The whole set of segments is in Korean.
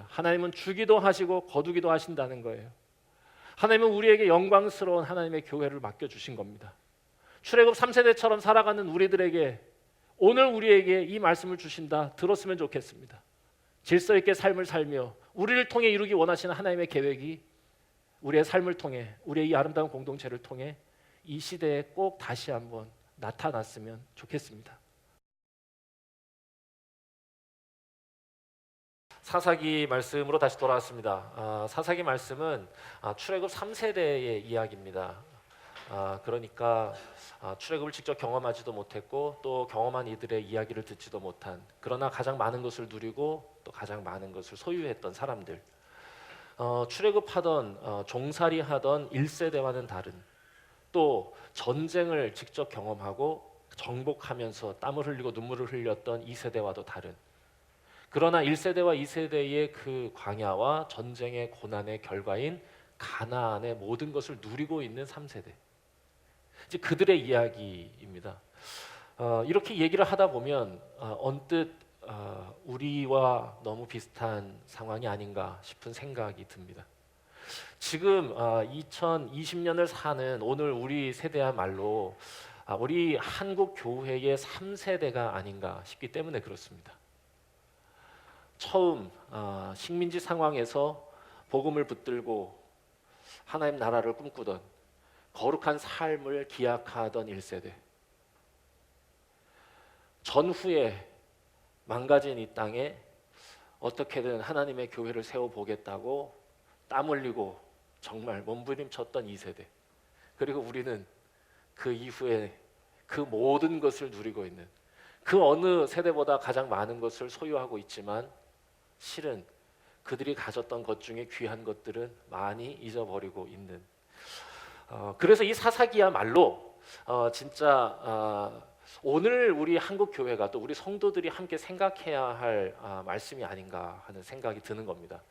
하나님은 주기도 하시고 거두기도 하신다는 거예요. 하나님은 우리에게 영광스러운 하나님의 교회를 맡겨주신 겁니다. 출애굽 3세대처럼 살아가는 우리들에게 오늘 우리에게 이 말씀을 주신다 들었으면 좋겠습니다. 질서 있게 삶을 살며 우리를 통해 이루기 원하시는 하나님의 계획이 우리의 삶을 통해 우리의 이 아름다운 공동체를 통해 이 시대에 꼭 다시 한번 나타났으면 좋겠습니다. 사사기 말씀으로 다시 돌아왔습니다. 사사기 말씀은 출애굽 3세대의 이야기입니다. 그러니까 출애굽을 직접 경험하지도 못했고 또 경험한 이들의 이야기를 듣지도 못한, 그러나 가장 많은 것을 누리고 또 가장 많은 것을 소유했던 사람들, 출애굽하던 종살이하던 1세대와는 다른, 또 전쟁을 직접 경험하고 정복하면서 땀을 흘리고 눈물을 흘렸던 2세대와도 다른, 그러나 1세대와 2세대의 그 광야와 전쟁의 고난의 결과인 가나안의 모든 것을 누리고 있는 3세대, 이제 그들의 이야기입니다. 이렇게 얘기를 하다 보면 언뜻 우리와 너무 비슷한 상황이 아닌가 싶은 생각이 듭니다. 지금 2020년을 사는 오늘 우리 세대야말로 우리 한국 교회의 3세대가 아닌가 싶기 때문에 그렇습니다. 처음 식민지 상황에서 복음을 붙들고 하나님 나라를 꿈꾸던, 거룩한 삶을 기약하던 1세대, 전후에 망가진 이 땅에 어떻게든 하나님의 교회를 세워보겠다고 땀 흘리고 정말 몸부림쳤던 2세대, 그리고 우리는 그 이후에 그 모든 것을 누리고 있는, 그 어느 세대보다 가장 많은 것을 소유하고 있지만 실은 그들이 가졌던 것 중에 귀한 것들은 많이 잊어버리고 있는, 그래서 이 사사기야말로 진짜 오늘 우리 한국 교회가 또 우리 성도들이 함께 생각해야 할 말씀이 아닌가 하는 생각이 드는 겁니다.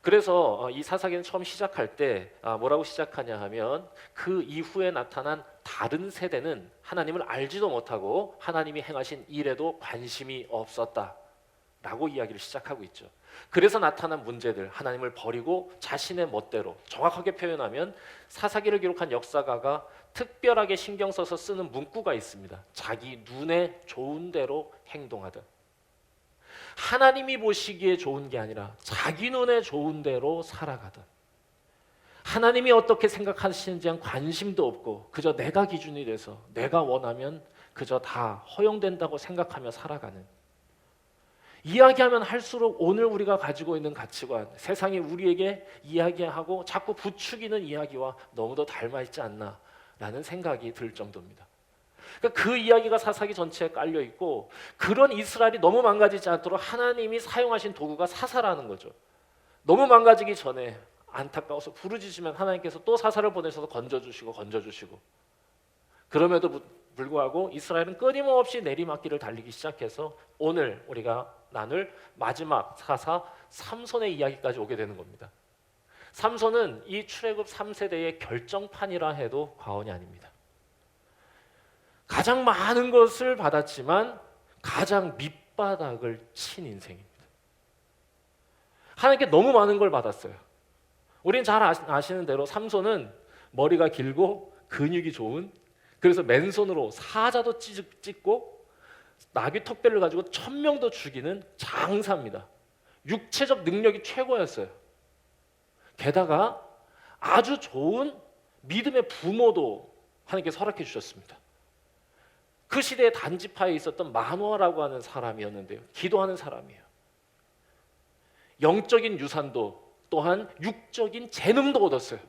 그래서 이 사사기는 처음 시작할 때 뭐라고 시작하냐 하면, 그 이후에 나타난 다른 세대는 하나님을 알지도 못하고 하나님이 행하신 일에도 관심이 없었다 라고 이야기를 시작하고 있죠. 그래서 나타난 문제들, 하나님을 버리고 자신의 멋대로, 정확하게 표현하면 사사기를 기록한 역사가가 특별하게 신경 써서 쓰는 문구가 있습니다. 자기 눈에 좋은 대로 행동하던, 하나님이 보시기에 좋은 게 아니라 자기 눈에 좋은 대로 살아가던, 하나님이 어떻게 생각하시는지에 관심도 없고 그저 내가 기준이 돼서 내가 원하면 그저 다 허용된다고 생각하며 살아가는, 이야기하면 할수록 오늘 우리가 가지고 있는 가치관, 세상이 우리에게 이야기하고 자꾸 부추기는 이야기와 너무도 닮아 있지 않나 라는 생각이 들 정도입니다. 그러니까 그 이야기가 사사기 전체에 깔려 있고, 그런 이스라엘이 너무 망가지지 않도록 하나님이 사용하신 도구가 사사라는 거죠. 너무 망가지기 전에 안타까워서 부르짖으면 하나님께서 또 사사를 보내셔서 건져주시고, 그럼에도 불구하고 이스라엘은 끊임없이 내리막길을 달리기 시작해서 오늘 우리가 나눌 마지막 사사 삼손의 이야기까지 오게 되는 겁니다. 삼손은 이 출애굽 3세대의 결정판이라 해도 과언이 아닙니다. 가장 많은 것을 받았지만 가장 밑바닥을 친 인생입니다. 하나님께 너무 많은 걸 받았어요. 우린 잘 아시는 대로 삼손은 머리가 길고 근육이 좋은, 그래서 맨손으로 사자도 찢고 나귀 턱뼈를 가지고 1000명도 죽이는 장사입니다. 육체적 능력이 최고였어요. 게다가 아주 좋은 믿음의 부모도 하나님께서 허락해 주셨습니다. 그 시대에 단지파에 있었던 마노아라고 하는 사람이었는데요, 기도하는 사람이에요. 영적인 유산도 또한 육적인 재능도 얻었어요.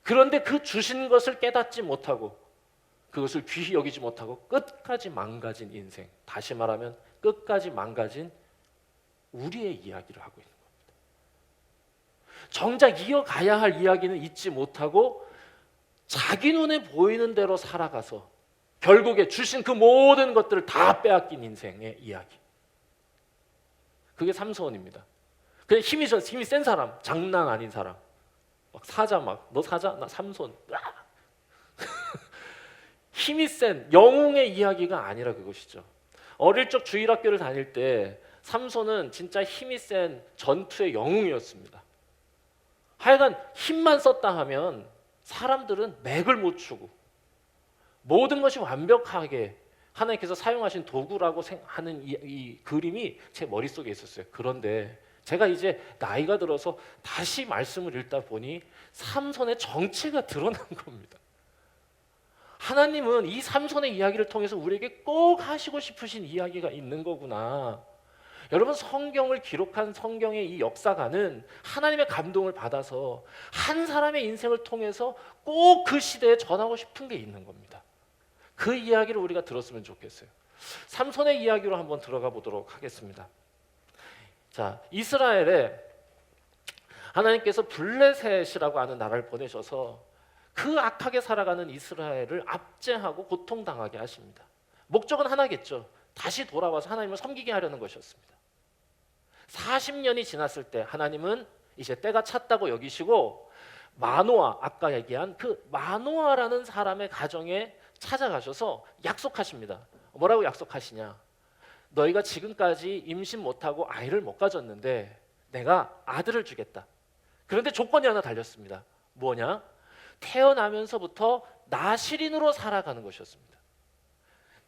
그런데 그 주신 것을 깨닫지 못하고 그것을 귀히 여기지 못하고 끝까지 망가진 인생, 다시 말하면 끝까지 망가진 우리의 이야기를 하고 있는 겁니다. 정작 이어가야 할 이야기는 잊지 못하고 자기 눈에 보이는 대로 살아가서 결국에 주신 그 모든 것들을 다 빼앗긴 인생의 이야기, 그게 삼손입니다. 그냥 힘이 센 사람, 장난 아닌 사람, 막 사자, 너 사자? 나 삼손. 힘이 센 영웅의 이야기가 아니라 그것이죠. 어릴 적 주일학교를 다닐 때 삼손은 진짜 힘이 센 전투의 영웅이었습니다. 하여간 힘만 썼다 하면 사람들은 맥을 못 추고 모든 것이 완벽하게 하나님께서 사용하신 도구라고 하는 이 그림이 제 머릿속에 있었어요. 그런데 제가 이제 나이가 들어서 다시 말씀을 읽다 보니 삼손의 정체가 드러난 겁니다. 하나님은 이 삼손의 이야기를 통해서 우리에게 꼭 하시고 싶으신 이야기가 있는 거구나. 여러분, 성경을 기록한 성경의 이 역사가는 하나님의 감동을 받아서 한 사람의 인생을 통해서 꼭 그 시대에 전하고 싶은 게 있는 겁니다. 그 이야기를 우리가 들었으면 좋겠어요. 삼손의 이야기로 한번 들어가 보도록 하겠습니다. 자, 이스라엘에 하나님께서 블레셋이라고 하는 나라를 보내셔서 그 악하게 살아가는 이스라엘을 압제하고 고통당하게 하십니다. 목적은 하나겠죠. 다시 돌아와서 하나님을 섬기게 하려는 것이었습니다. 40년이 지났을 때 하나님은 이제 때가 찼다고 여기시고 마노아, 아까 얘기한 그 마노아라는 사람의 가정에 찾아가셔서 약속하십니다. 뭐라고 약속하시냐? 너희가 지금까지 임신 못하고 아이를 못 가졌는데 내가 아들을 주겠다. 그런데 조건이 하나 달렸습니다. 뭐냐? 태어나면서부터 나실인으로 살아가는 것이었습니다.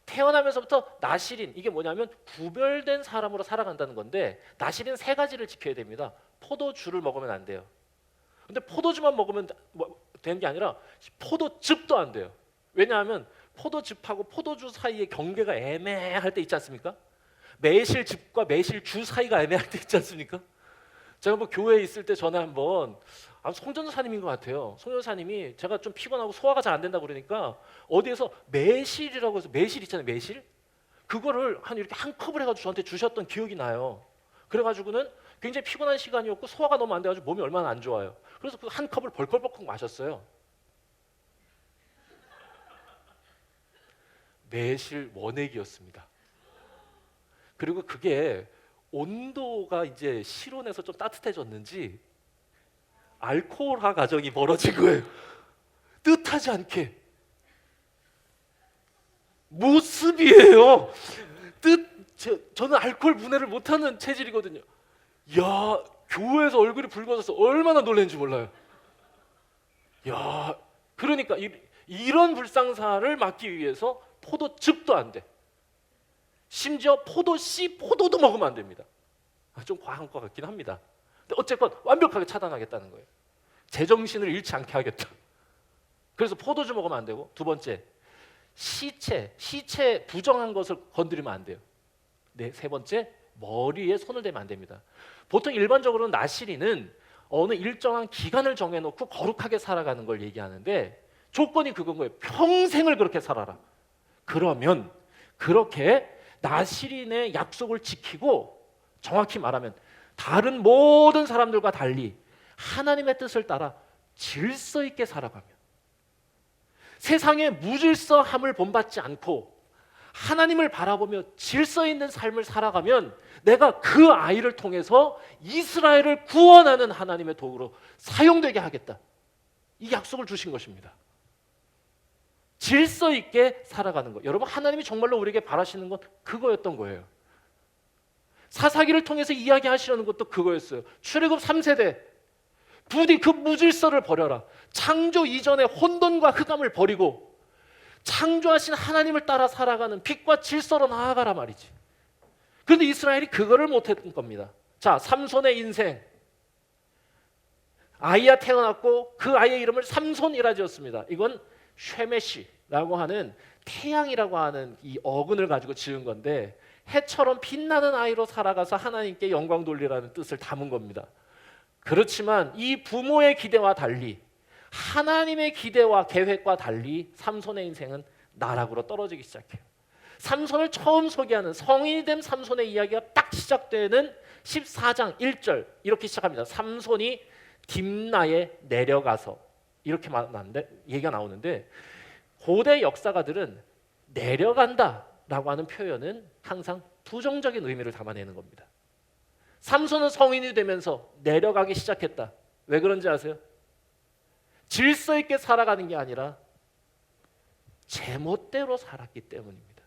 태어나면서부터 나실인, 이게 뭐냐면 구별된 사람으로 살아간다는 건데, 나실인 세 가지를 지켜야 됩니다. 포도주를 먹으면 안 돼요. 근데 포도주만 먹으면 되는 게 아니라 포도즙도 안 돼요. 왜냐하면 포도즙하고 포도주 사이의 경계가 애매할 때 있지 않습니까? 매실즙과 매실주 사이가 애매할 때 있지 않습니까? 제가 뭐 교회에 있을 때 전에 한번 송전사님인 것 같아요. 송전사님이 제가 좀 피곤하고 소화가 잘 안 된다고 그러니까 어디에서 매실이라고 해서, 매실 있잖아요, 매실? 그거를 이렇게 한 컵을 해가지고 저한테 주셨던 기억이 나요. 그래가지고는 굉장히 피곤한 시간이었고 소화가 너무 안 돼가지고 몸이 얼마나 안 좋아요. 그래서 그 한 컵을 벌컥벌컥 마셨어요. 매실 원액이었습니다. 그리고 그게 온도가 이제 실온에서 좀 따뜻해졌는지 알코올화 과정이 벌어진 거예요. 뜻하지 않게. 모습이에요. 저는 알코올 분해를 못하는 체질이거든요. 야, 교회에서 얼굴이 붉어져서 얼마나 놀랐는지 몰라요. 야, 그러니까 이런 불상사를 막기 위해서 포도즙도 안 돼. 심지어 포도씨, 포도도 먹으면 안 됩니다. 좀 과한 것 같긴 합니다. 근데 어쨌건 완벽하게 차단하겠다는 거예요. 제정신을 잃지 않게 하겠다. 그래서 포도주 먹으면 안 되고, 두 번째, 시체 부정한 것을 건드리면 안 돼요. 세 번째, 머리에 손을 대면 안 됩니다. 보통 일반적으로는 나시리는 어느 일정한 기간을 정해놓고 거룩하게 살아가는 걸 얘기하는데, 조건이 그건 거예요. 평생을 그렇게 살아라. 그러면 그렇게 나시린의 약속을 지키고, 정확히 말하면 다른 모든 사람들과 달리 하나님의 뜻을 따라 질서 있게 살아가면, 세상의 무질서함을 본받지 않고 하나님을 바라보며 질서 있는 삶을 살아가면 내가 그 아이를 통해서 이스라엘을 구원하는 하나님의 도구로 사용되게 하겠다. 이 약속을 주신 것입니다. 질서 있게 살아가는 것. 여러분, 하나님이 정말로 우리에게 바라시는 건 그거였던 거예요. 사사기를 통해서 이야기하시려는 것도 그거였어요. 출애굽 3세대 부디 그 무질서를 버려라. 창조 이전의 혼돈과 흑암을 버리고 창조하신 하나님을 따라 살아가는 빛과 질서로 나아가라 말이지. 그런데 이스라엘이 그거를 못했던 겁니다. 자, 삼손의 인생. 아이가 태어났고 그 아이의 이름을 삼손이라 지었습니다. 이건 쉐메시라고 하는 태양이라고 하는 이 어근을 가지고 지은 건데, 해처럼 빛나는 아이로 살아가서 하나님께 영광 돌리라는 뜻을 담은 겁니다. 그렇지만 이 부모의 기대와 달리, 하나님의 기대와 계획과 달리 삼손의 인생은 나락으로 떨어지기 시작해요. 삼손을 처음 소개하는 성인이 된 삼손의 이야기가 딱 시작되는 14장 1절 이렇게 시작합니다. 삼손이 딥나에 내려가서, 이렇게 얘기가 나오는데, 고대 역사가들은 내려간다라고 하는 표현은 항상 부정적인 의미를 담아내는 겁니다. 삼손은 성인이 되면서 내려가기 시작했다. 왜 그런지 아세요? 질서 있게 살아가는 게 아니라 제멋대로 살았기 때문입니다.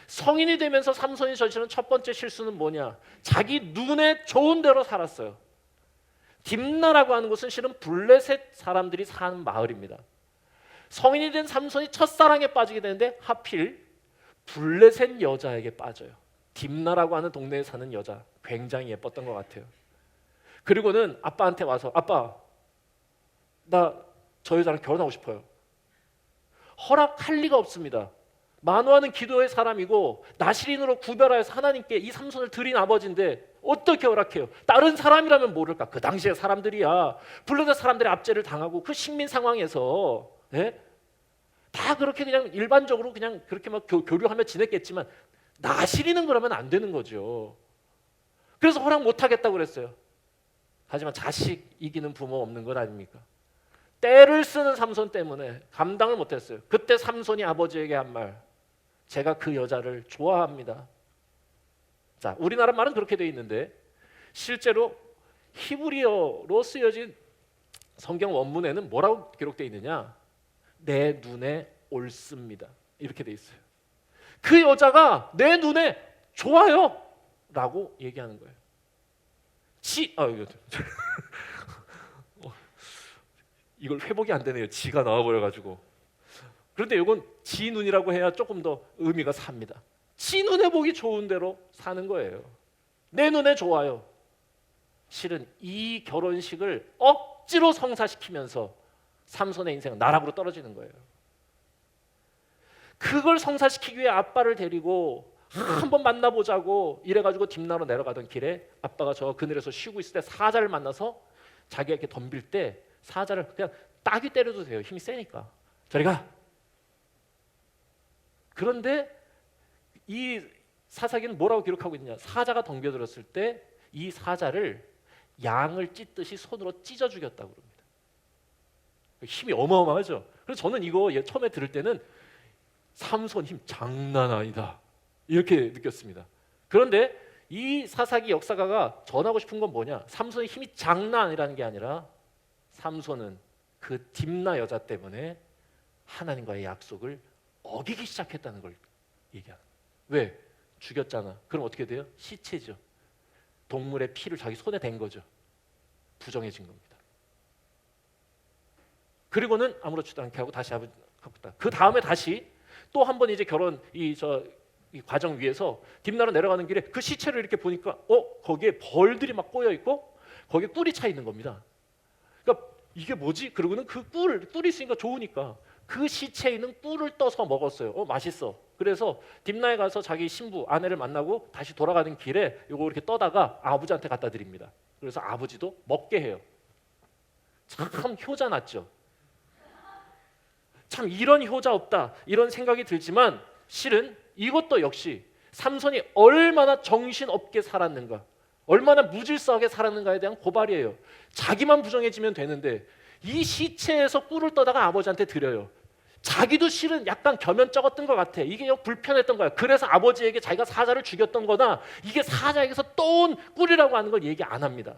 성인이 되면서 삼손이 저지른 첫 번째 실수는 뭐냐? 자기 눈에 좋은 대로 살았어요. 딥나라고 하는 곳은 실은 블레셋 사람들이 사는 마을입니다. 성인이 된 삼손이 첫사랑에 빠지게 되는데 하필 블레셋 여자에게 빠져요. 딥나라고 하는 동네에 사는 여자, 굉장히 예뻤던 것 같아요. 그리고는 아빠한테 와서 아빠, 나 저 여자랑 결혼하고 싶어요. 허락할 리가 없습니다. 만화는 기도의 사람이고 나실인으로 구별하여서 하나님께 이 삼손을 드린 아버지인데 어떻게 허락해요? 다른 사람이라면 모를까? 그 당시에 사람들이야 블레셋 사람들의 압제를 당하고 그 식민 상황에서 다 그렇게 그냥 일반적으로 그냥 그렇게 막 교류하며 지냈겠지만 나실인은 그러면 안 되는 거죠. 그래서 허락 못 하겠다고 그랬어요. 하지만 자식 이기는 부모 없는 것 아닙니까? 때를 쓰는 삼손 때문에 감당을 못했어요. 그때 삼손이 아버지에게 한 말, 제가 그 여자를 좋아합니다. 자, 우리나라 말은 그렇게 돼 있는데 실제로 히브리어로 쓰여진 성경 원문에는 뭐라고 기록되어 있느냐? 내 눈에 옳습니다. 이렇게 돼 있어요. 그 여자가 내 눈에 좋아요 라고 얘기하는 거예요. 이걸 회복이 안 되네요. 지가 나와버려가지고. 그런데 이건 지 눈이라고 해야 조금 더 의미가 삽니다. 지 눈에 보기 좋은 대로 사는 거예요. 내 눈에 좋아요. 실은 이 결혼식을 억지로 성사시키면서 삼손의 인생은 나락으로 떨어지는 거예요. 그걸 성사시키기 위해 아빠를 데리고 한번 만나보자고 이래가지고 딥나로 내려가던 길에 아빠가 저 그늘에서 쉬고 있을 때 사자를 만나서 자기가 이렇게 덤빌 때 사자를 그냥 따귀 때려도 돼요. 힘이 세니까. 저리 가. 그런데 이 사사기는 뭐라고 기록하고 있느냐? 사자가 덤벼들었을 때 이 사자를 양을 찢듯이 손으로 찢어 죽였다고 그럽니다. 힘이 어마어마하죠. 그래서 저는 이거 처음에 들을 때는 삼손 힘 장난 아니다 이렇게 느꼈습니다. 그런데 이 사사기 역사가가 전하고 싶은 건 뭐냐? 삼손의 힘이 장난 아니라는 게 아니라 삼손은 그 딥나 여자 때문에 하나님과의 약속을 어기기 시작했다는 걸 얘기하는 거예요. 왜? 죽였잖아. 그럼 어떻게 돼요? 시체죠. 동물의 피를 자기 손에 댄 거죠. 부정해진 겁니다. 그리고는 아무렇지도 않게 하고 다시 그 다음에 다시 또 한 번 이제 결혼 이 과정 위에서 딥나로 내려가는 길에 그 시체를 이렇게 보니까 거기에 벌들이 막 꼬여 있고 거기에 꿀이 차 있는 겁니다. 그러니까 이게 뭐지? 그러고는 그 꿀이 있으니까 좋으니까 그 시체에 있는 꿀을 떠서 먹었어요. 맛있어. 그래서 딥나에 가서 자기 신부 아내를 만나고 다시 돌아가는 길에 이거 이렇게 떠다가 아버지한테 갖다 드립니다. 그래서 아버지도 먹게 해요. 참 효자 났죠. 참 이런 효자 없다 이런 생각이 들지만 실은 이것도 역시 삼손이 얼마나 정신없게 살았는가, 얼마나 무질서하게 살았는가에 대한 고발이에요. 자기만 부정해지면 되는데 이 시체에서 꿀을 떠다가 아버지한테 드려요. 자기도 실은 약간 겸연쩍었던 것 같아. 이게 불편했던 거야. 그래서 아버지에게 자기가 사자를 죽였던 거나 이게 사자에게서 떠온 꿀이라고 하는 걸 얘기 안 합니다.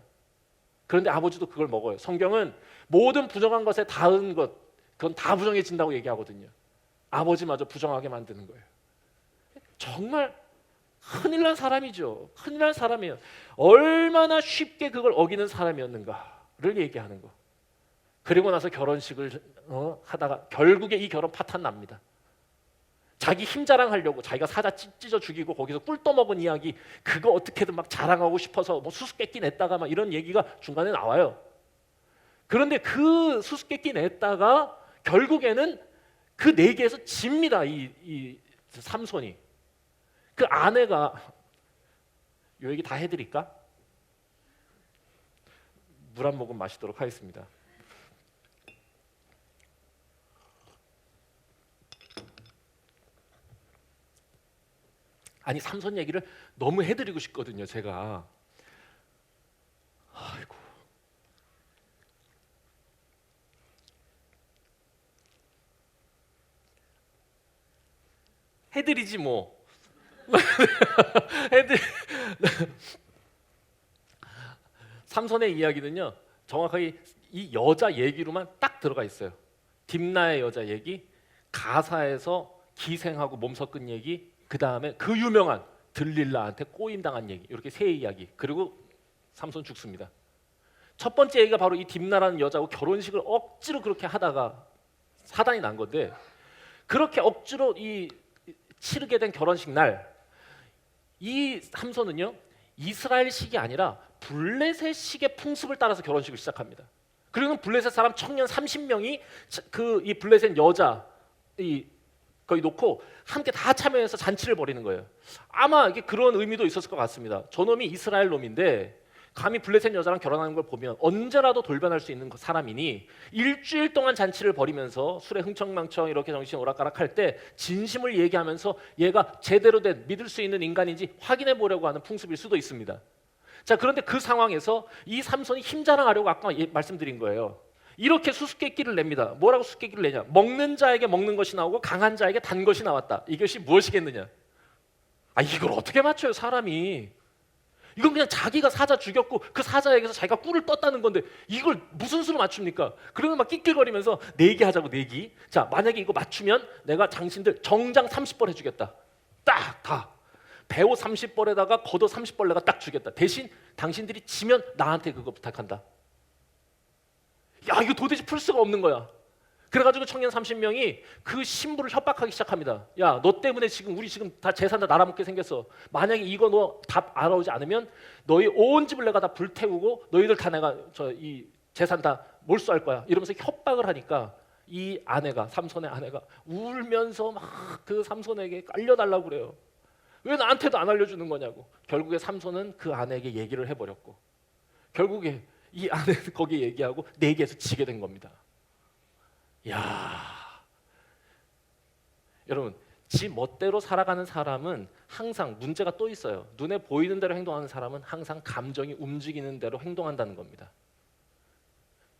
그런데 아버지도 그걸 먹어요. 성경은 모든 부정한 것에 닿은 것 그건 다 부정해진다고 얘기하거든요. 아버지마저 부정하게 만드는 거예요. 정말 큰일 난 사람이죠. 큰일 난 사람이에요. 얼마나 쉽게 그걸 어기는 사람이었는가를 얘기하는 거. 그리고 나서 결혼식을 하다가 결국에 이 결혼 파탄 납니다. 자기 힘 자랑하려고 자기가 사자 찢어 죽이고 거기서 꿀 떠먹은 이야기 그거 어떻게든 막 자랑하고 싶어서 뭐 수수께끼 냈다가 막 이런 얘기가 중간에 나와요. 그런데 그 수수께끼 냈다가 결국에는 그 내기에서 집니다. 이 삼손이. 그 아내가 이 얘기 다 해드릴까? 물 한 모금 마시도록 하겠습니다. 아니 삼손 얘기를 너무 해드리고 싶거든요. 제가. 아이고. 해드리지 뭐. 삼손의 이야기는요 정확하게 이 여자 얘기로만 딱 들어가 있어요. 딥나의 여자 얘기, 가사에서 기생하고 몸 섞은 얘기 그 다음에 그 유명한 들릴라한테 꼬임당한 얘기, 이렇게 세 이야기. 그리고 삼손 죽습니다. 첫 번째 얘기가 바로 이 딥나라는 여자하고 결혼식을 억지로 그렇게 하다가 사단이 난 건데, 그렇게 억지로 이 치르게 된 결혼식 날, 이 삼손은요 이스라엘식이 아니라 블레셋식의 풍습을 따라서 결혼식을 시작합니다. 그리고 블레셋 사람 청년 30명이 그 이 블레셋 여자 이 거기 놓고 함께 다 참여해서 잔치를 벌이는 거예요. 아마 이게 그런 의미도 있었을 것 같습니다. 저놈이 이스라엘 놈인데 감히 블레셋 여자랑 결혼하는 걸 보면 언제라도 돌변할 수 있는 사람이니 일주일 동안 잔치를 벌이면서 술에 흥청망청 이렇게 정신 오락가락할 때 진심을 얘기하면서 얘가 제대로 된 믿을 수 있는 인간인지 확인해 보려고 하는 풍습일 수도 있습니다. 자, 그런데 그 상황에서 이 삼손이 힘 자랑하려고 아까 말씀드린 거예요. 이렇게 수수께끼를 냅니다. 뭐라고 수수께끼를 내냐? 먹는 자에게 먹는 것이 나오고 강한 자에게 단 것이 나왔다. 이것이 무엇이겠느냐? 아, 이걸 어떻게 맞춰요, 사람이? 이건 그냥 자기가 사자 죽였고 그 사자에게서 자기가 꿀을 떴다는 건데 이걸 무슨 수로 맞춥니까? 그러면 막 낄낄거리면서 내기 하자고, 내기. 자, 만약에 이거 맞추면 내가 당신들 정장 30벌 해주겠다. 딱 다. 배옷 30벌에다가 겉옷 30벌 내가 딱 주겠다. 대신 당신들이 지면 나한테 그거 부탁한다. 야, 이거 도대체 풀 수가 없는 거야. 그래가지고 청년 30명이 그 신부를 협박하기 시작합니다. 야, 너 때문에 지금 우리 지금 다 재산 다 날아먹게 생겼어. 만약에 이거 너 답 알아오지 않으면 너희 온 집을 내가 다 불태우고 너희들 다 내가 이 재산 다 몰수할 거야. 이러면서 협박을 하니까 이 아내가, 삼손의 아내가 울면서 막 그 삼손에게 깔려달라고 그래요. 왜 나한테도 안 알려주는 거냐고. 결국에 삼손은 그 아내에게 얘기를 해버렸고 결국에 이 아내는 거기에 얘기하고 내기에서 지게 된 겁니다. 야, 여러분, 지 멋대로 살아가는 사람은 항상 문제가 또 있어요. 눈에 보이는 대로 행동하는 사람은 항상 감정이 움직이는 대로 행동한다는 겁니다.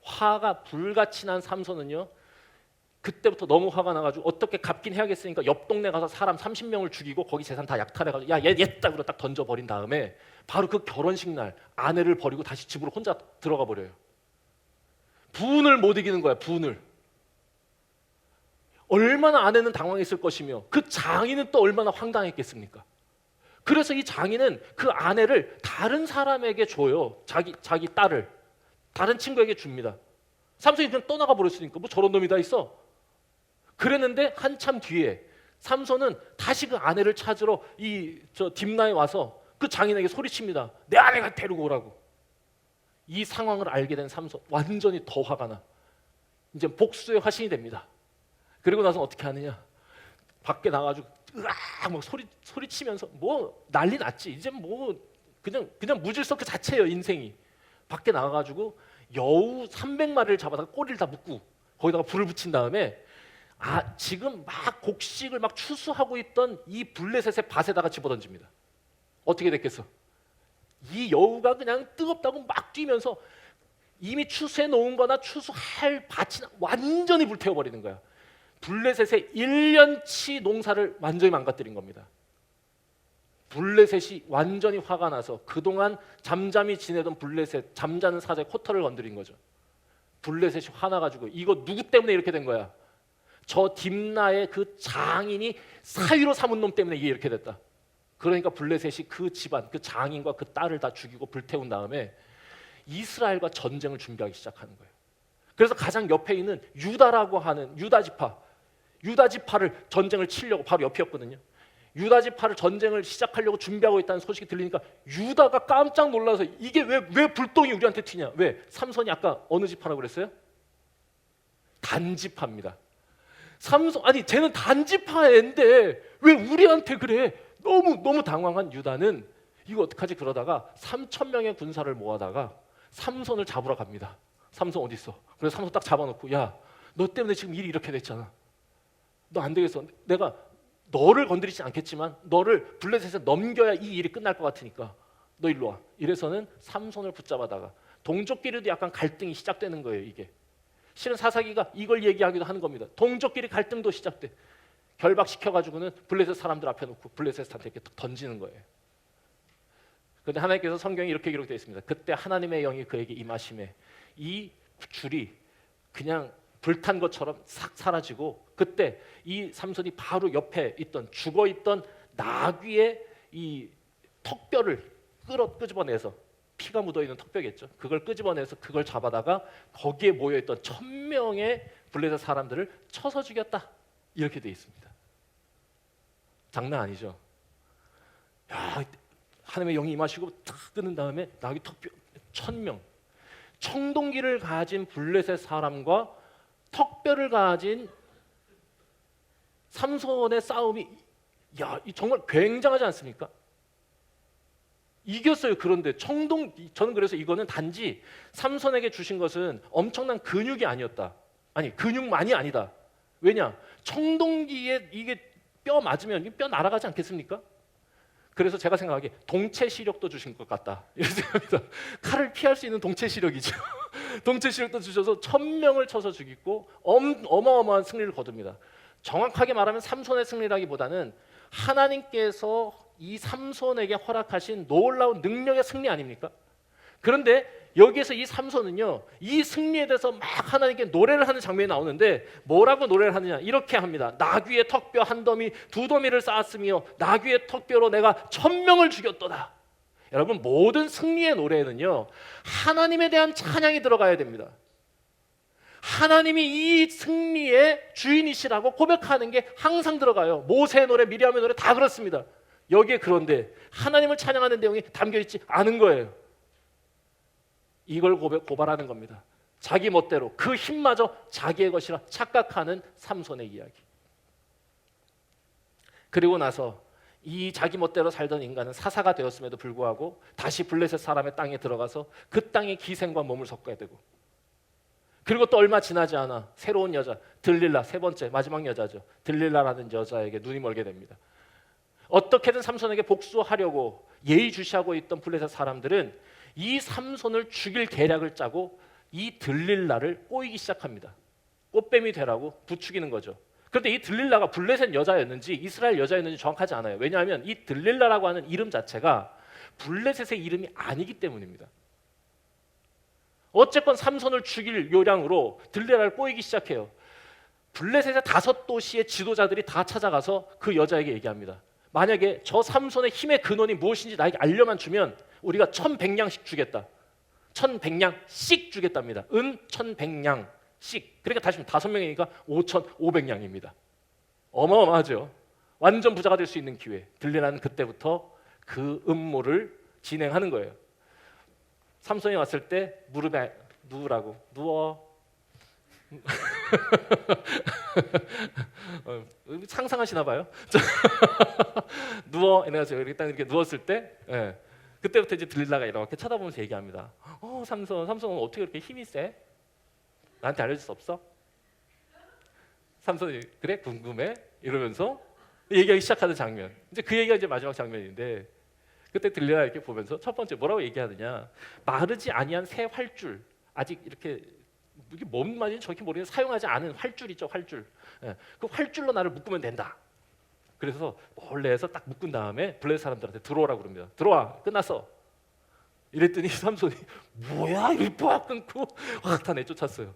화가 불같이 난 삼손은요, 그때부터 너무 화가 나가지고 어떻게 갚긴 해야겠으니까 옆 동네 가서 사람 30명을 죽이고 거기 재산 다 약탈해가지고 야, 얘 딱으로 딱 던져버린 다음에 바로 그 결혼식 날 아내를 버리고 다시 집으로 혼자 들어가 버려요. 분을 못 이기는 거야, 분을. 얼마나 아내는 당황했을 것이며 그 장인은 또 얼마나 황당했겠습니까? 그래서 이 장인은 그 아내를 다른 사람에게 줘요. 자기 딸을 다른 친구에게 줍니다. 삼손이 그냥 떠나가 버렸으니까 뭐 저런 놈이 다 있어. 그랬는데 한참 뒤에 삼손은 다시 그 아내를 찾으러 딥나에 와서 그 장인에게 소리칩니다. 내 아내가 데리고 오라고. 이 상황을 알게 된 삼손 완전히 더 화가 나. 이제 복수의 화신이 됩니다. 그리고 나서 어떻게 하느냐? 밖에 나가지고 으악 막 소리치면서 뭐 난리 났지. 이제 뭐 그냥 무질서 그 자체예요, 인생이. 밖에 나가가지고 여우 300마리를 잡아다가 꼬리를 다 묶고 거기다가 불을 붙인 다음에 지금 막 곡식을 막 추수하고 있던 이 블레셋의 밭에다가 집어던집니다. 어떻게 됐겠어? 이 여우가 그냥 뜨겁다고 막 뛰면서 이미 추수해 놓은 거나 추수할 밭이 완전히 불태워버리는 거야. 블레셋의 1년치 농사를 완전히 망가뜨린 겁니다. 블레셋이 완전히 화가 나서 그동안 잠잠히 지내던 블레셋, 잠자는 사자의 코털을 건드린 거죠. 블레셋이 화나가지고 이거 누구 때문에 이렇게 된 거야? 저 딥나의 그 장인이 사위로 삼은 놈 때문에 이게 이렇게 됐다. 그러니까 블레셋이 그 집안, 그 장인과 그 딸을 다 죽이고 불태운 다음에 이스라엘과 전쟁을 준비하기 시작하는 거예요. 그래서 가장 옆에 있는 유다라고 하는 유다 지파를 전쟁을 치려고 바로 옆이었거든요. 유다 지파를 전쟁을 시작하려고 준비하고 있다는 소식이 들리니까 유다가 깜짝 놀라서 이게 왜 불똥이 우리한테 튀냐? 왜? 삼손이 아까 어느 지파라고 그랬어요? 단지파입니다. 삼손, 아니 쟤는 단지파인데 왜 우리한테 그래? 너무 당황한 유다는 이거 어떡하지? 그러다가 3,000명의 군사를 모아다가 삼손을 잡으러 갑니다. 삼손 어디 있어? 그래서 삼손 딱 잡아놓고 야, 너 때문에 지금 일이 이렇게 됐잖아. 너 안 되겠어. 내가 너를 건드리지 않겠지만 너를 블레셋에 넘겨야 이 일이 끝날 것 같으니까 너 일로 와. 이래서는 삼손을 붙잡아다가 동족끼리도 약간 갈등이 시작되는 거예요. 이게 실은 사사기가 이걸 얘기하기도 하는 겁니다. 동족끼리 갈등도 시작돼. 결박시켜가지고는 블레셋 사람들 앞에 놓고 블레셋한테 이렇게 던지는 거예요. 그런데 하나님께서 성경에 이렇게 기록되어 있습니다. 그때 하나님의 영이 그에게 임하심에 이 줄이 그냥 불탄 것처럼 싹 사라지고 그때 이 삼손이 바로 옆에 있던 죽어있던 나귀의 이 턱뼈를 끄집어내서 피가 묻어있는 턱뼈겠죠. 그걸 끄집어내서 그걸 잡아다가 거기에 모여있던 1000명의 블레셋 사람들을 쳐서 죽였다. 이렇게 돼 있습니다. 장난 아니죠. 야, 하나님의 영이 임하시고 탁 끊은 다음에 나귀 턱뼈 1000명, 청동기를 가진 블레셋 사람과 턱뼈를 가진 삼손의 싸움이 정말 굉장하지 않습니까? 이겼어요. 그런데 저는 그래서 이거는 단지 삼손에게 주신 것은 엄청난 근육이 아니었다. 아니, 근육만이 아니다. 왜냐? 청동기에 이게 뼈 맞으면 뼈 날아가지 않겠습니까? 그래서 제가 생각하기에 동체 시력도 주신 것 같다. 이렇게 생각합니다. 칼을 피할 수 있는 동체 시력이죠. 동체 시력도 주셔서 1000명을 쳐서 죽이고 어마어마한 승리를 거둡니다. 정확하게 말하면 삼손의 승리라기보다는 하나님께서 이 삼손에게 허락하신 놀라운 능력의 승리 아닙니까? 그런데 여기에서 이 삼손은요, 이 승리에 대해서 막 하나님께 노래를 하는 장면이 나오는데 뭐라고 노래를 하느냐? 이렇게 합니다. 나귀의 턱뼈 한 더미 두 더미를 쌓았으며 나귀의 턱뼈로 내가 1000명을 죽였도다. 여러분, 모든 승리의 노래에는요, 하나님에 대한 찬양이 들어가야 됩니다. 하나님이 이 승리의 주인이시라고 고백하는 게 항상 들어가요. 모세의 노래, 미리암의 노래 다 그렇습니다. 여기에 그런데 하나님을 찬양하는 내용이 담겨있지 않은 거예요. 이걸 고발하는 겁니다. 자기 멋대로 그 힘마저 자기의 것이라 착각하는 삼손의 이야기. 그리고 나서 이 자기 멋대로 살던 인간은 사사가 되었음에도 불구하고 다시 블레셋 사람의 땅에 들어가서 그 땅의 기생과 몸을 섞어야 되고, 그리고 또 얼마 지나지 않아 새로운 여자 들릴라, 세 번째 마지막 여자죠. 들릴라라는 여자에게 눈이 멀게 됩니다. 어떻게든 삼손에게 복수하려고 예의주시하고 있던 블레셋 사람들은 이 삼손을 죽일 계략을 짜고 이 들릴라를 꼬이기 시작합니다. 꽃뱀이 되라고 부추기는 거죠. 그런데 이 들릴라가 블레셋 여자였는지 이스라엘 여자였는지 정확하지 않아요. 왜냐하면 이 들릴라라고 하는 이름 자체가 블레셋의 이름이 아니기 때문입니다. 어쨌건 삼손을 죽일 요량으로 들릴라를 꼬이기 시작해요. 블레셋의 5도시의 지도자들이 다 찾아가서 그 여자에게 얘기합니다. 만약에 저 삼손의 힘의 근원이 무엇인지 나에게 알려만 주면 우리가 1100냥씩 주겠다. 1100냥씩 주겠답니다. 1100냥씩. 그러니까 다시 5명이니까 5500냥입니다. 어마어마하죠. 완전 부자가 될 수 있는 기회. 들릴라는 그때부터 그 음모를 진행하는 거예요. 삼손이 왔을 때 무릎에 누우라고. 누워. 상상하시나 봐요. 누워. 이래서 이렇게 누웠을 때, 그때부터 이제 들릴라가 이렇게 쳐다보면서 얘기합니다. 삼손은 어떻게 그렇게 힘이 세? 나한테 알려줄 수 없어? 삼손이 그래 궁금해? 이러면서 얘기하기 시작하는 장면. 이제 그 얘기가 이제 마지막 장면인데, 그때 들릴라 이렇게 보면서 첫 번째 뭐라고 얘기하느냐? 마르지 아니한 새 활줄, 아직 이렇게 이게 뭔 말인지 정확히 모르겠는데 사용하지 않은 활줄 있죠, 활줄. 그 활줄로 나를 묶으면 된다. 그래서 몰래 해서 딱 묶은 다음에 블레셋 사람들한테 들어오라고 그럽니다. 들어와, 끝났어. 이랬더니 삼손이 뭐야? 이렇게 빡 끊고 확 다 내쫓았어요.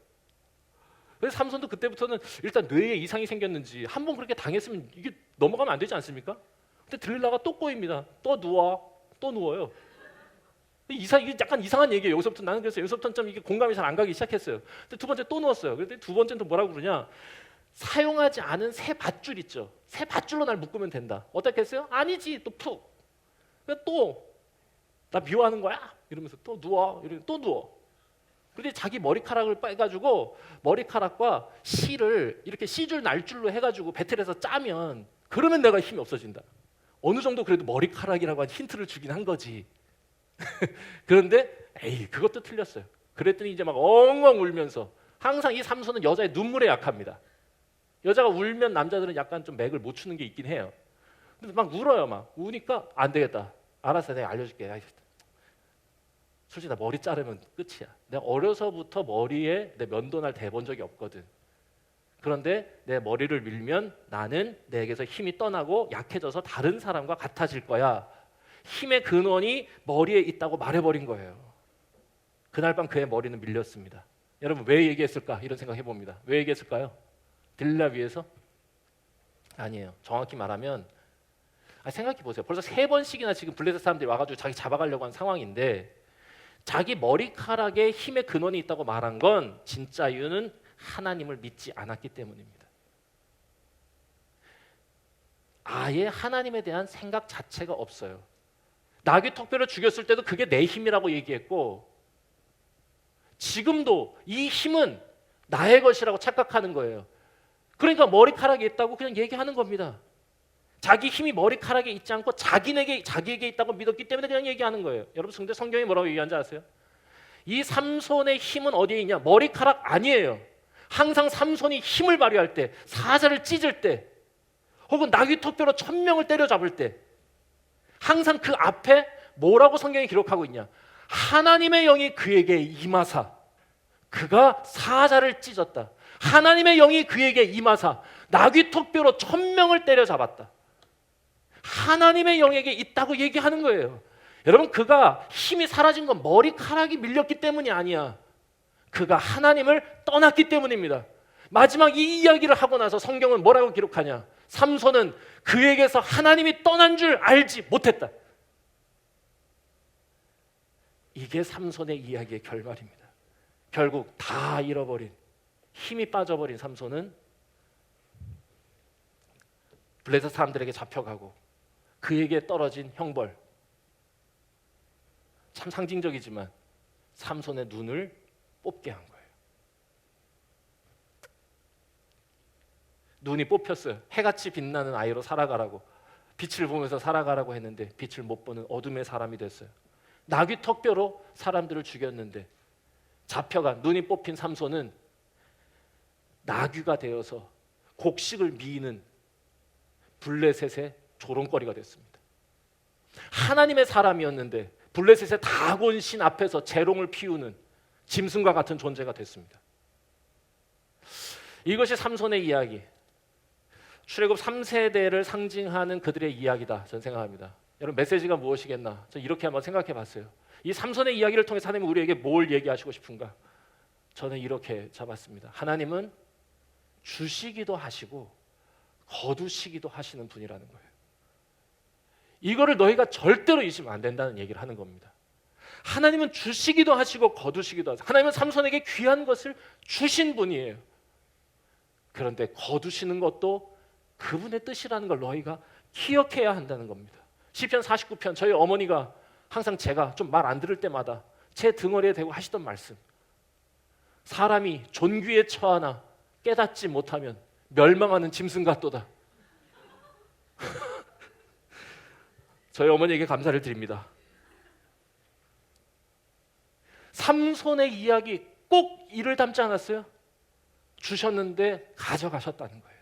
그래서 삼손도 그때부터는 일단 뇌에 이상이 생겼는지 한번 그렇게 당했으면 이게 넘어가면 안 되지 않습니까? 근데 들릴라가 또 꼬입니다. 또 누워, 또 누워요. 이게 약간 이상한 얘기예요. 여기서부터 나는 그래서 여기서부터는 좀 이게 공감이 잘 안 가기 시작했어요. 근데 두 번째 또 누웠어요. 그런데 두 번째는 또 뭐라고 그러냐? 사용하지 않은 새 밧줄 있죠. 새 밧줄로 날 묶으면 된다. 어떻게 했어요? 아니지. 또 푹. 또 나 미워하는 거야? 이러면서 또 누워. 이러면 또 누워. 그런데 자기 머리카락을 빼가지고 머리카락과 실을 이렇게 씨줄 날줄로 해가지고 배틀에서 짜면 그러면 내가 힘이 없어진다. 어느 정도 그래도 머리카락이라고 한 힌트를 주긴 한 거지. 그런데 그것도 틀렸어요. 그랬더니 이제 막 엉엉 울면서, 항상 이 삼손은 여자의 눈물에 약합니다. 여자가 울면 남자들은 약간 좀 맥을 못 추는 게 있긴 해요. 근데 막 울어요. 막 우니까 안 되겠다. 알았어, 내가 알려줄게. 솔직히 나 머리 자르면 끝이야. 내가 어려서부터 머리에 내 면도날 대본 적이 없거든. 그런데 내 머리를 밀면 나는 내게서 힘이 떠나고 약해져서 다른 사람과 같아질 거야. 힘의 근원이 머리에 있다고 말해버린 거예요. 그날 밤 그의 머리는 밀렸습니다. 여러분, 왜 얘기했을까? 이런 생각 해봅니다. 왜 얘기했을까요? 들릴라 위해서? 아니에요. 정확히 말하면 생각해 보세요. 벌써 3번씩이나 지금 블레셋 사람들이 와가지고 자기 잡아가려고 한 상황인데 자기 머리카락에 힘의 근원이 있다고 말한 건 진짜 이유는 하나님을 믿지 않았기 때문입니다. 아예 하나님에 대한 생각 자체가 없어요. 나귀 턱뼈를 죽였을 때도 그게 내 힘이라고 얘기했고 지금도 이 힘은 나의 것이라고 착각하는 거예요. 그러니까 머리카락에 있다고 그냥 얘기하는 겁니다. 자기 힘이 머리카락에 있지 않고 자기에게 있다고 믿었기 때문에 그냥 얘기하는 거예요. 여러분 근데 성경이 뭐라고 얘기하는지 아세요? 이 삼손의 힘은 어디에 있냐? 머리카락 아니에요. 항상 삼손이 힘을 발휘할 때, 사자를 찢을 때, 혹은 나귀 턱뼈로 1000명을 때려잡을 때 항상 그 앞에 뭐라고 성경이 기록하고 있냐? 하나님의 영이 그에게 임하사 그가 사자를 찢었다. 하나님의 영이 그에게 임하사 나귀 턱뼈로 1000명을 때려잡았다. 하나님의 영에게 있다고 얘기하는 거예요. 여러분 그가 힘이 사라진 건 머리카락이 밀렸기 때문이 아니야. 그가 하나님을 떠났기 때문입니다. 마지막 이 이야기를 하고 나서 성경은 뭐라고 기록하냐? 삼손은 그에게서 하나님이 떠난 줄 알지 못했다. 이게 삼손의 이야기의 결말입니다. 결국 다 잃어버린, 힘이 빠져버린 삼손은 블레셋 사람들에게 잡혀가고 그에게 떨어진 형벌, 참 상징적이지만 삼손의 눈을 뽑게 한 거예요. 눈이 뽑혔어요. 해같이 빛나는 아이로 살아가라고, 빛을 보면서 살아가라고 했는데 빛을 못 보는 어둠의 사람이 됐어요. 나귀 턱뼈로 사람들을 죽였는데 잡혀간 눈이 뽑힌 삼손은 나귀가 되어서 곡식을 미는 블레셋의 조롱거리가 됐습니다. 하나님의 사람이었는데 블레셋의 다곤 신 앞에서 재롱을 피우는 짐승과 같은 존재가 됐습니다. 이것이 삼손의 이야기, 출애굽 3세대를 상징하는 그들의 이야기다 저는 생각합니다. 여러분 메시지가 무엇이겠나? 저 이렇게 한번 생각해 봤어요. 이 삼손의 이야기를 통해서 하나님은 우리에게 뭘 얘기하시고 싶은가? 저는 이렇게 잡았습니다. 하나님은 주시기도 하시고 거두시기도 하시는 분이라는 거예요. 이거를 너희가 절대로 잊으면 안 된다는 얘기를 하는 겁니다. 하나님은 주시기도 하시고 거두시기도 하세요. 하나님은 삼손에게 귀한 것을 주신 분이에요. 그런데 거두시는 것도 그분의 뜻이라는 걸 너희가 기억해야 한다는 겁니다. 시편 49편 저희 어머니가 항상 제가 좀 말 안 들을 때마다 제 등허리에 대고 하시던 말씀, 사람이 존귀에 처하나 깨닫지 못하면 멸망하는 짐승 같도다. 저희 어머니에게 감사를 드립니다. 삼손의 이야기 꼭 이를 담지 않았어요? 주셨는데 가져가셨다는 거예요.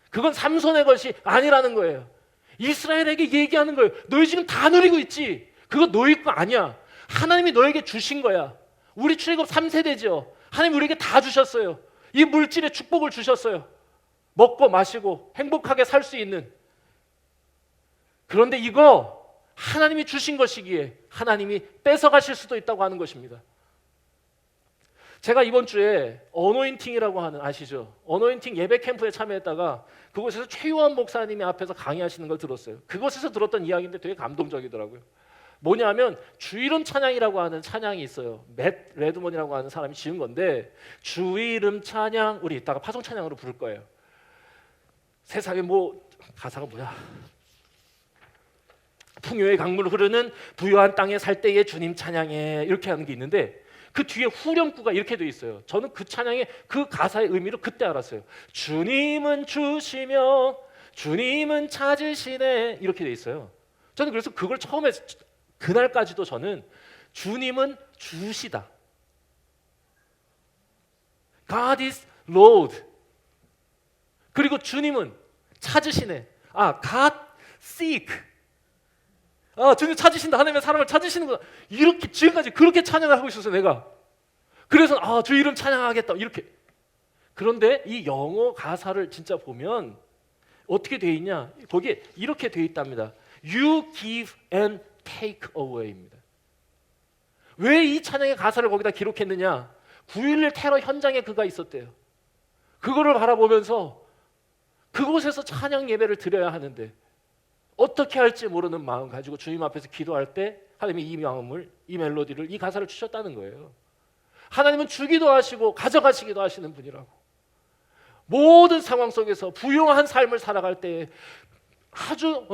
그건 삼손의 것이 아니라는 거예요. 이스라엘에게 얘기하는 거예요. 너희 지금 다 누리고 있지? 그거 너희 거 아니야. 하나님이 너에게 주신 거야. 우리 출애굽 3세대죠. 하나님 우리에게 다 주셨어요. 이 물질의 축복을 주셨어요. 먹고 마시고 행복하게 살 수 있는. 그런데 이거 하나님이 주신 것이기에 하나님이 뺏어가실 수도 있다고 하는 것입니다. 제가 이번 주에 어노인팅이라고 하는, 아시죠? 어노인팅 예배 캠프에 참여했다가 그곳에서 최유한 목사님이 앞에서 강의하시는 걸 들었어요. 그곳에서 들었던 이야기인데 되게 감동적이더라고요. 뭐냐면 주이름 찬양이라고 하는 찬양이 있어요. 맷 레드먼이라고 하는 사람이 지은 건데, 주이름 찬양, 우리 이따가 파송 찬양으로 부를 거예요. 세상에 뭐 가사가 뭐야? 풍요의 강물 흐르는 부유한 땅에 살 때에 주님 찬양해, 이렇게 하는 게 있는데 그 뒤에 후렴구가 이렇게 돼 있어요. 저는 그 찬양의 그 가사의 의미를 그때 알았어요. 주님은 주시며 주님은 찾으시네, 이렇게 돼 있어요. 저는 그래서 그걸 처음에 그날까지도 저는 주님은 주시다, God is Lord, 그리고 주님은 찾으시네, God seek, 주님 찾으신다, 하나님의 사람을 찾으시는구나, 이렇게 지금까지 그렇게 찬양을 하고 있었어요 내가. 그래서 주 이름 찬양하겠다 이렇게. 그런데 이 영어 가사를 진짜 보면 어떻게 돼 있냐, 거기에 이렇게 돼 있답니다. You give and take away입니다. 왜 이 찬양의 가사를 거기다 기록했느냐? 9.11 테러 현장에 그가 있었대요. 그거를 바라보면서 그곳에서 찬양 예배를 드려야 하는데 어떻게 할지 모르는 마음 가지고 주님 앞에서 기도할 때 하나님이 이 마음을, 이 멜로디를, 이 가사를 주셨다는 거예요. 하나님은 주기도 하시고 가져가시기도 하시는 분이라고. 모든 상황 속에서 부유한 삶을 살아갈 때, 아주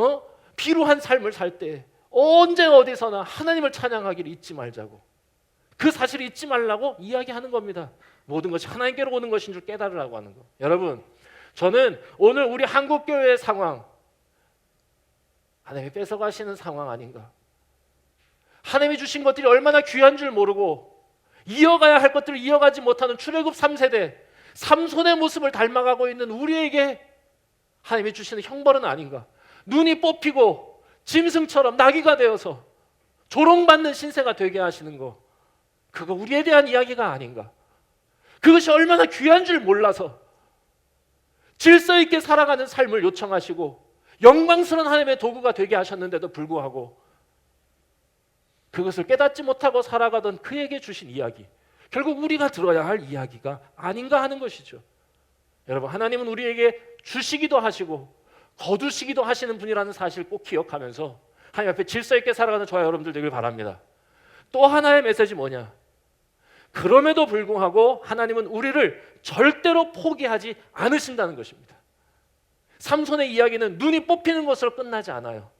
비루한 삶을 살 때 언제 어디서나 하나님을 찬양하기를 잊지 말자고, 그 사실을 잊지 말라고 이야기하는 겁니다. 모든 것이 하나님께로 오는 것인 줄 깨달으라고 하는 거. 여러분, 저는 오늘 우리 한국교회의 상황, 하나님이 뺏어가시는 상황 아닌가? 하나님이 주신 것들이 얼마나 귀한 줄 모르고 이어가야 할 것들을 이어가지 못하는 출애굽 3세대 삼손의 모습을 닮아가고 있는 우리에게 하나님이 주시는 형벌은 아닌가? 눈이 뽑히고 짐승처럼 나귀가 되어서 조롱받는 신세가 되게 하시는 거, 그거 우리에 대한 이야기가 아닌가? 그것이 얼마나 귀한 줄 몰라서 질서 있게 살아가는 삶을 요청하시고 영광스러운 하나님의 도구가 되게 하셨는데도 불구하고 그것을 깨닫지 못하고 살아가던 그에게 주신 이야기, 결국 우리가 들어야 할 이야기가 아닌가 하는 것이죠. 여러분, 하나님은 우리에게 주시기도 하시고 거두시기도 하시는 분이라는 사실을 꼭 기억하면서 하나님 앞에 질서 있게 살아가는 저와 여러분들 되길 바랍니다. 또 하나의 메시지 뭐냐? 그럼에도 불구하고 하나님은 우리를 절대로 포기하지 않으신다는 것입니다. 삼손의 이야기는 눈이 뽑히는 것으로 끝나지 않아요.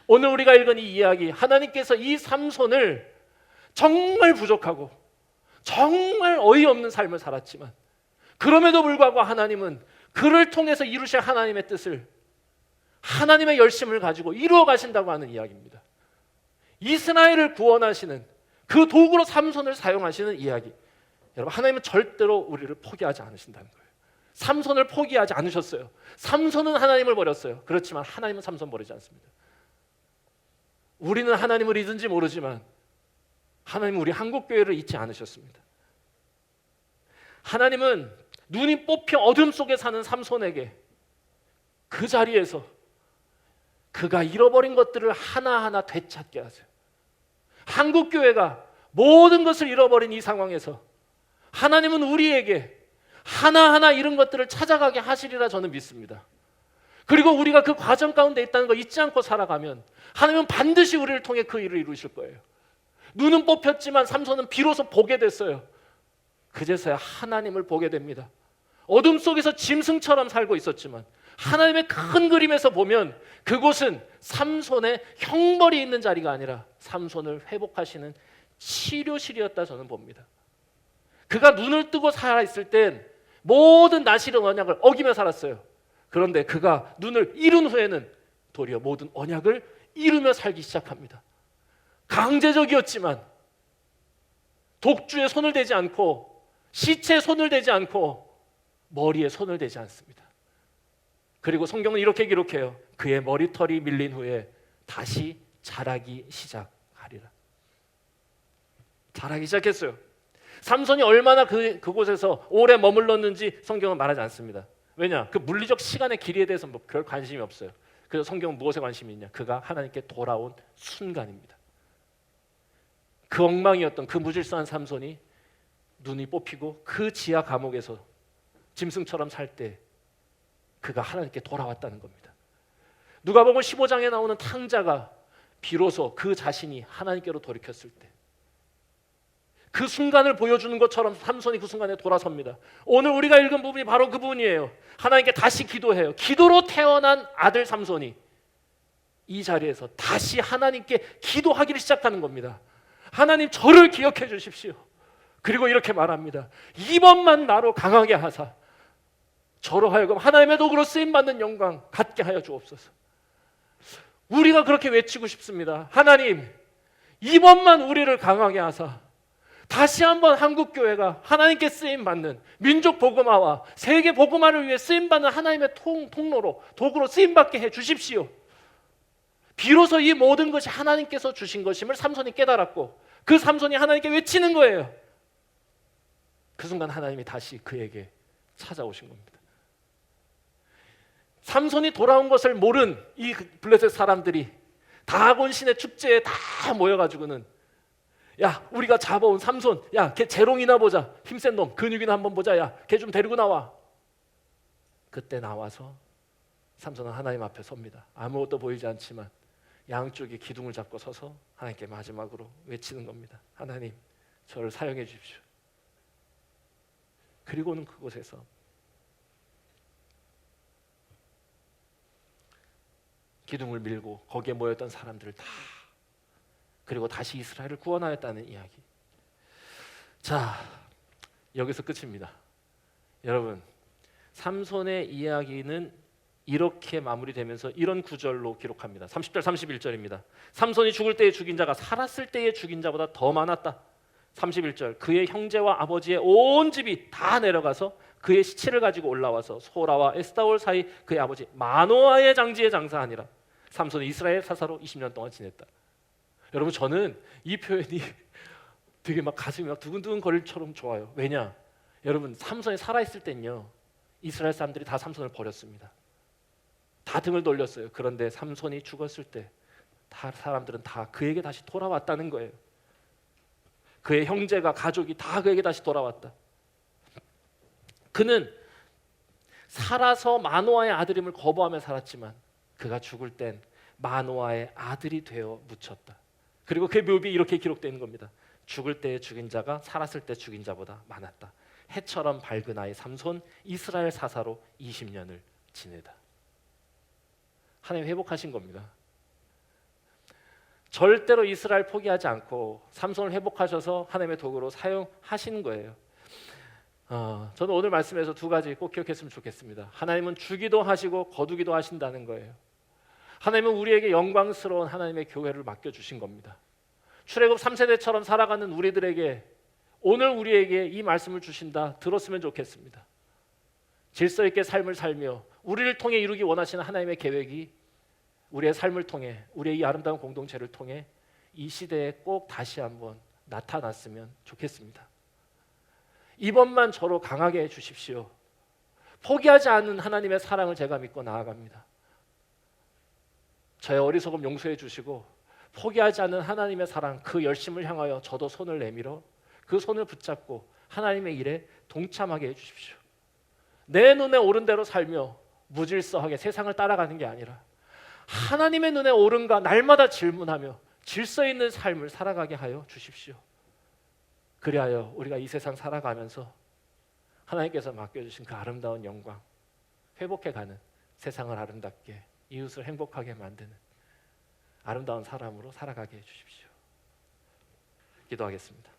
오늘 우리가 읽은 이 이야기, 하나님께서 이 삼손을 정말 부족하고 정말 어이없는 삶을 살았지만 그럼에도 불구하고 하나님은 그를 통해서 이루실 하나님의 뜻을, 하나님의 열심을 가지고 이루어 가신다고 하는 이야기입니다. 이스라엘을 구원하시는 그 도구로 삼손을 사용하시는 이야기. 여러분, 하나님은 절대로 우리를 포기하지 않으신다는 거예요. 삼손을 포기하지 않으셨어요. 삼손은 하나님을 버렸어요. 그렇지만 하나님은 삼손 버리지 않습니다. 우리는 하나님을 잊은지 모르지만 하나님은 우리 한국교회를 잊지 않으셨습니다. 하나님은 눈이 뽑혀 어둠 속에 사는 삼손에게 그 자리에서 그가 잃어버린 것들을 하나하나 되찾게 하세요. 한국교회가 모든 것을 잃어버린 이 상황에서 하나님은 우리에게 하나하나 잃은 것들을 찾아가게 하시리라 저는 믿습니다. 그리고 우리가 그 과정 가운데 있다는 거 잊지 않고 살아가면 하나님은 반드시 우리를 통해 그 일을 이루실 거예요. 눈은 뽑혔지만 삼손은 비로소 보게 됐어요. 그제서야 하나님을 보게 됩니다. 어둠 속에서 짐승처럼 살고 있었지만 하나님의 큰 그림에서 보면 그곳은 삼손의 형벌이 있는 자리가 아니라 삼손을 회복하시는 치료실이었다 저는 봅니다. 그가 눈을 뜨고 살아있을 땐 모든 나실은 언약을 어기며 살았어요. 그런데 그가 눈을 잃은 후에는 도리어 모든 언약을 이루며 살기 시작합니다. 강제적이었지만 독주에 손을 대지 않고 시체에 손을 대지 않고 머리에 손을 대지 않습니다. 그리고 성경은 이렇게 기록해요. 그의 머리털이 밀린 후에 다시 자라기 시작하리라. 자라기 시작했어요. 삼손이 얼마나 그곳에서 오래 머물렀는지 성경은 말하지 않습니다. 왜냐? 그 물리적 시간의 길이에 대해서 별 관심이 없어요. 그래서 성경은 무엇에 관심이 있냐? 그가 하나님께 돌아온 순간입니다. 그 엉망이었던 그 무질서한 삼손이 눈이 뽑히고 그 지하 감옥에서 짐승처럼 살 때 그가 하나님께 돌아왔다는 겁니다. 누가복음 15장에 나오는 탕자가 비로소 그 자신이 하나님께로 돌이켰을 때 그 순간을 보여주는 것처럼 삼손이 그 순간에 돌아섭니다. 오늘 우리가 읽은 부분이 바로 그 부분이에요. 하나님께 다시 기도해요. 기도로 태어난 아들 삼손이 이 자리에서 다시 하나님께 기도하기를 시작하는 겁니다. 하나님, 저를 기억해 주십시오. 그리고 이렇게 말합니다. 이번만 나로 강하게 하사 저로 하여금 하나님의 도구로 쓰임받는 영광 갖게 하여 주옵소서. 우리가 그렇게 외치고 싶습니다. 하나님, 이번만 우리를 강하게 하사 다시 한번 한국교회가 하나님께 쓰임받는 민족 복음화와 세계 복음화를 위해 쓰임받는 하나님의 통로로 도구로 쓰임받게 해 주십시오. 비로소 이 모든 것이 하나님께서 주신 것임을 삼손이 깨달았고 그 삼손이 하나님께 외치는 거예요. 그 순간 하나님이 다시 그에게 찾아오신 겁니다. 삼손이 돌아온 것을 모른 이 블레셋 사람들이 다곤 신의 축제에 다 모여가지고는 야, 우리가 잡아온 삼손, 야, 걔 재롱이나 보자. 힘센 놈, 근육이나 한번 보자. 야, 걔 좀 데리고 나와. 그때 나와서 삼손은 하나님 앞에 섭니다. 아무것도 보이지 않지만 양쪽에 기둥을 잡고 서서 하나님께 마지막으로 외치는 겁니다. 하나님, 저를 사용해 주십시오. 그리고는 그곳에서 기둥을 밀고 거기에 모였던 사람들을 다, 그리고 다시 이스라엘을 구원하였다는 이야기. 자, 여기서 끝입니다. 여러분, 삼손의 이야기는 이렇게 마무리되면서 이런 구절로 기록합니다. 30절 31절입니다. 삼손이 죽을 때에 죽인 자가 살았을 때에 죽인 자보다 더 많았다. 31절, 그의 형제와 아버지의 온 집이 다 내려가서 그의 시체를 가지고 올라와서 소라와 에스타올 사이 그의 아버지 마노아의 장지에 장사하니라. 삼손이 이스라엘 사사로 20년 동안 지냈다. 여러분, 저는 이 표현이 되게 막 가슴이 막 두근두근 거릴 처럼 좋아요. 왜냐? 여러분, 삼손이 살아있을 땐요, 이스라엘 사람들이 다 삼손을 버렸습니다. 다 등을 돌렸어요. 그런데 삼손이 죽었을 때 다 사람들은 다 그에게 다시 돌아왔다는 거예요. 그의 형제가, 가족이 다 그에게 다시 돌아왔다. 그는 살아서 마노아의 아들임을 거부하며 살았지만 그가 죽을 땐 마노아의 아들이 되어 묻혔다. 그리고 그의 묘비에 이렇게 기록되는 겁니다. 죽을 때에 죽인 자가 살았을 때 죽인 자보다 많았다. 해처럼 밝은 아이 삼손, 이스라엘 사사로 20년을 지내다. 하나님 회복하신 겁니다. 절대로 이스라엘 포기하지 않고 삼손을 회복하셔서 하나님의 도구로 사용하신 거예요. 저는 오늘 말씀에서 두 가지 꼭 기억했으면 좋겠습니다. 하나님은 주기도 하시고 거두기도 하신다는 거예요. 하나님은 우리에게 영광스러운 하나님의 교회를 맡겨주신 겁니다. 출애굽 3세대처럼 살아가는 우리들에게 오늘 우리에게 이 말씀을 주신다 들었으면 좋겠습니다. 질서 있게 삶을 살며 우리를 통해 이루기 원하시는 하나님의 계획이 우리의 삶을 통해, 우리의 이 아름다운 공동체를 통해 이 시대에 꼭 다시 한번 나타났으면 좋겠습니다. 이번만 저로 강하게 해주십시오. 포기하지 않는 하나님의 사랑을 제가 믿고 나아갑니다. 저의 어리석음 용서해 주시고 포기하지 않는 하나님의 사랑, 그 열심을 향하여 저도 손을 내밀어 그 손을 붙잡고 하나님의 일에 동참하게 해주십시오. 내 눈에 옳은 대로 살며 무질서하게 세상을 따라가는 게 아니라 하나님의 눈에 옳은가 날마다 질문하며 질서 있는 삶을 살아가게 하여 주십시오. 그리하여 우리가 이 세상 살아가면서 하나님께서 맡겨주신 그 아름다운 영광, 회복해가는, 세상을 아름답게, 이웃을 행복하게 만드는 아름다운 사람으로 살아가게 해주십시오. 기도하겠습니다.